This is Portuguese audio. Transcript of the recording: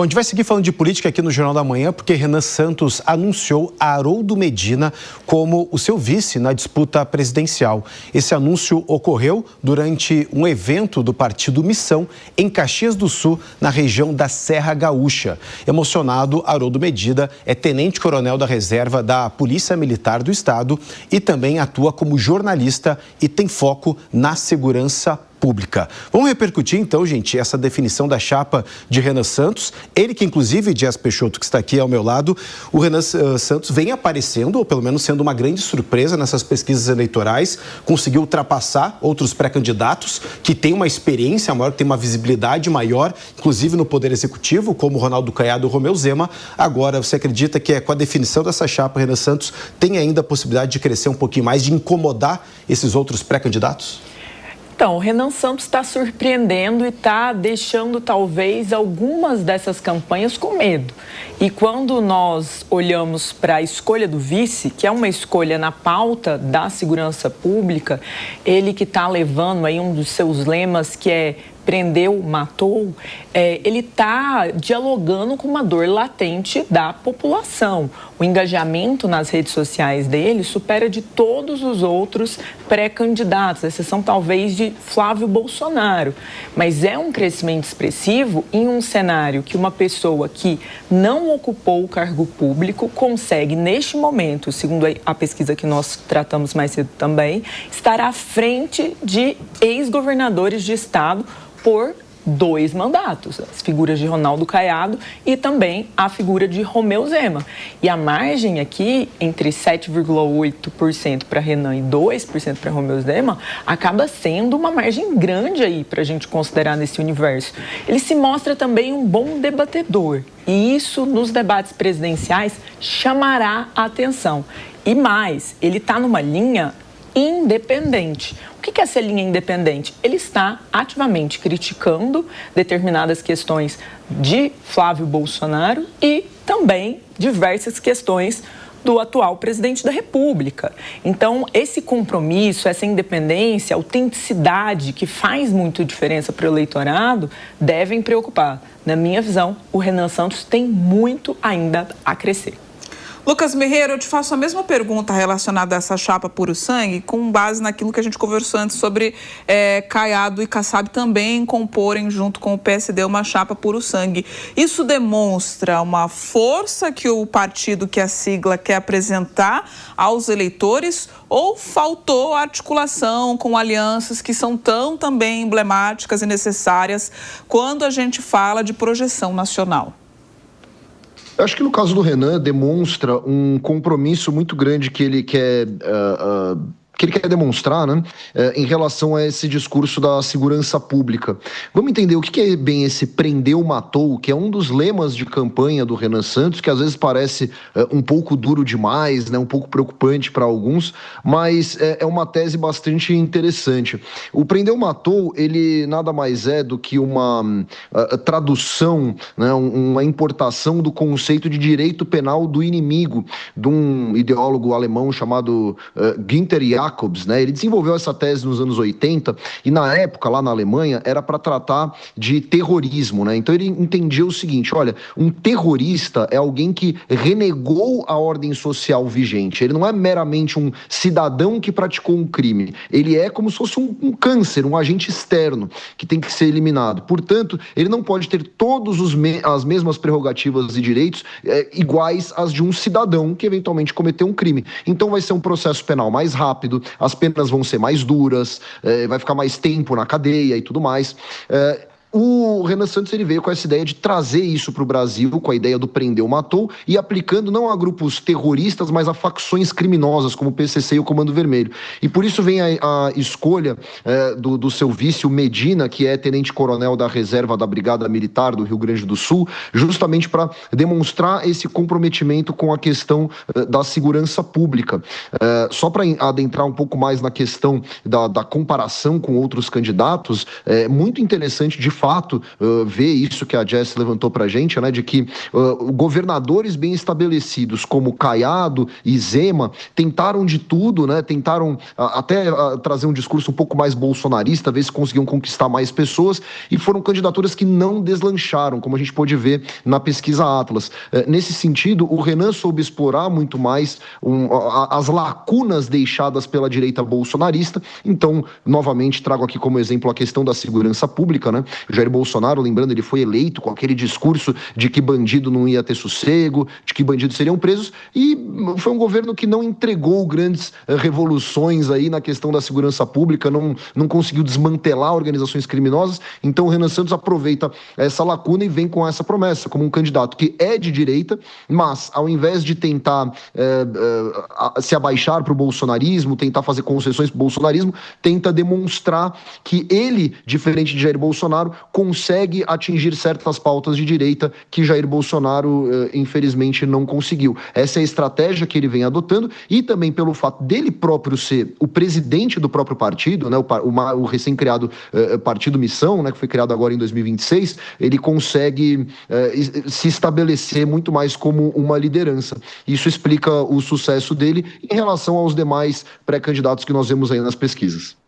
Bom, a gente vai seguir falando de política aqui no Jornal da Manhã, porque Renan Santos anunciou Haroldo Medina como o seu vice na disputa presidencial. Esse anúncio ocorreu durante um evento do Partido Missão, em Caxias do Sul, na região da Serra Gaúcha. Emocionado, Haroldo Medina é tenente-coronel da reserva da Polícia Militar do Estado e também atua como jornalista e tem foco na segurança pública. Vamos repercutir então, gente, essa definição da chapa de Renan Santos. Ele que, inclusive, Dias Peixoto, que está aqui ao meu lado, o Renan Santos vem aparecendo, ou pelo menos sendo uma grande surpresa nessas pesquisas eleitorais, conseguiu ultrapassar outros pré-candidatos que têm uma experiência maior, que têm uma visibilidade maior, inclusive no Poder Executivo, como Ronaldo Caiado e Romeu Zema. Agora, você acredita que com a definição dessa chapa, Renan Santos tem ainda a possibilidade de crescer um pouquinho mais, de incomodar esses outros pré-candidatos? Então, o Renan Santos está surpreendendo e está deixando, talvez, algumas dessas campanhas com medo. E quando nós olhamos para a escolha do vice, que é uma escolha na pauta da segurança pública, ele que está levando aí um dos seus lemas, que é prendeu, matou, ele está dialogando com uma dor latente da população. O engajamento nas redes sociais dele supera de todos os outros pré-candidatos, exceção talvez de Flávio Bolsonaro. Mas é um crescimento expressivo em um cenário que uma pessoa que não ocupou o cargo público consegue, neste momento, segundo a pesquisa que nós tratamos mais cedo também, estar à frente de ex-governadores de estado por 2 mandatos, as figuras de Ronaldo Caiado e também a figura de Romeu Zema. E a margem aqui, entre 7,8% para Renan e 2% para Romeu Zema, acaba sendo uma margem grande aí para a gente considerar nesse universo. Ele se mostra também um bom debatedor e isso nos debates presidenciais chamará a atenção. E mais, ele está numa linha independente. O que é essa linha independente? Ele está ativamente criticando determinadas questões de Flávio Bolsonaro e também diversas questões do atual presidente da República. Então, esse compromisso, essa independência, autenticidade que faz muito diferença para o eleitorado, devem preocupar. Na minha visão, o Renan Santos tem muito ainda a crescer. Lucas Merreiro, eu te faço a mesma pergunta relacionada a essa chapa puro sangue, com base naquilo que a gente conversou antes sobre Caiado e Kassab também comporem junto com o PSD uma chapa puro sangue. Isso demonstra uma força que o partido, que a sigla quer apresentar aos eleitores, ou faltou articulação com alianças que são tão também emblemáticas e necessárias quando a gente fala de projeção nacional? Eu acho que no caso do Renan demonstra um compromisso muito grande que ele quer demonstrar, né, em relação a esse discurso da segurança pública. Vamos entender o que é bem esse prendeu, matou, que é um dos lemas de campanha do Renan Santos, que às vezes parece um pouco duro demais, né, um pouco preocupante para alguns, mas é uma tese bastante interessante. O prendeu, matou, ele nada mais é do que uma tradução, né, uma importação do conceito de direito penal do inimigo, de um ideólogo alemão chamado Günther Jacobs, né? Ele desenvolveu essa tese nos anos 80 e na época, lá na Alemanha, era para tratar de terrorismo, né? Então ele entendia o seguinte, olha, um terrorista é alguém que renegou a ordem social vigente. Ele não é meramente um cidadão que praticou um crime. Ele é como se fosse um câncer, um agente externo que tem que ser eliminado. Portanto, ele não pode ter todas as mesmas prerrogativas e direitos iguais às de um cidadão que eventualmente cometeu um crime. Então vai ser um processo penal mais rápido, as penas vão ser mais duras, vai ficar mais tempo na cadeia e tudo mais. O Renan Santos ele veio com essa ideia de trazer isso para o Brasil, com a ideia do prendeu, matou, e aplicando não a grupos terroristas, mas a facções criminosas, como o PCC e o Comando Vermelho. E por isso vem a escolha do seu vice, o Medina, que é tenente-coronel da reserva da Brigada Militar do Rio Grande do Sul, justamente para demonstrar esse comprometimento com a questão da segurança pública. Só para adentrar um pouco mais na questão da comparação com outros candidatos, é muito interessante, de fato vê isso que a Jess levantou para a gente, né, de que governadores bem estabelecidos como Caiado e Zema tentaram de tudo, né, tentaram até trazer um discurso um pouco mais bolsonarista, ver se conseguiam conquistar mais pessoas, e foram candidaturas que não deslancharam, como a gente pôde ver na pesquisa Atlas. Nesse sentido, o Renan soube explorar muito mais as lacunas deixadas pela direita bolsonarista. Então, novamente, trago aqui como exemplo a questão da segurança pública, né? Jair Bolsonaro, lembrando, ele foi eleito com aquele discurso de que bandido não ia ter sossego, de que bandidos seriam presos, e foi um governo que não entregou grandes revoluções aí na questão da segurança pública, não conseguiu desmantelar organizações criminosas. Então, o Renan Santos aproveita essa lacuna e vem com essa promessa, como um candidato que é de direita, mas ao invés de tentar se abaixar para o bolsonarismo, tentar fazer concessões para o bolsonarismo, tenta demonstrar que ele, diferente de Jair Bolsonaro, consegue atingir certas pautas de direita que Jair Bolsonaro, infelizmente, não conseguiu. Essa é a estratégia que ele vem adotando, e também pelo fato dele próprio ser o presidente do próprio partido, né, o recém-criado Partido Missão, né, que foi criado agora em 2026, ele consegue se estabelecer muito mais como uma liderança. Isso explica o sucesso dele em relação aos demais pré-candidatos que nós vemos aí nas pesquisas.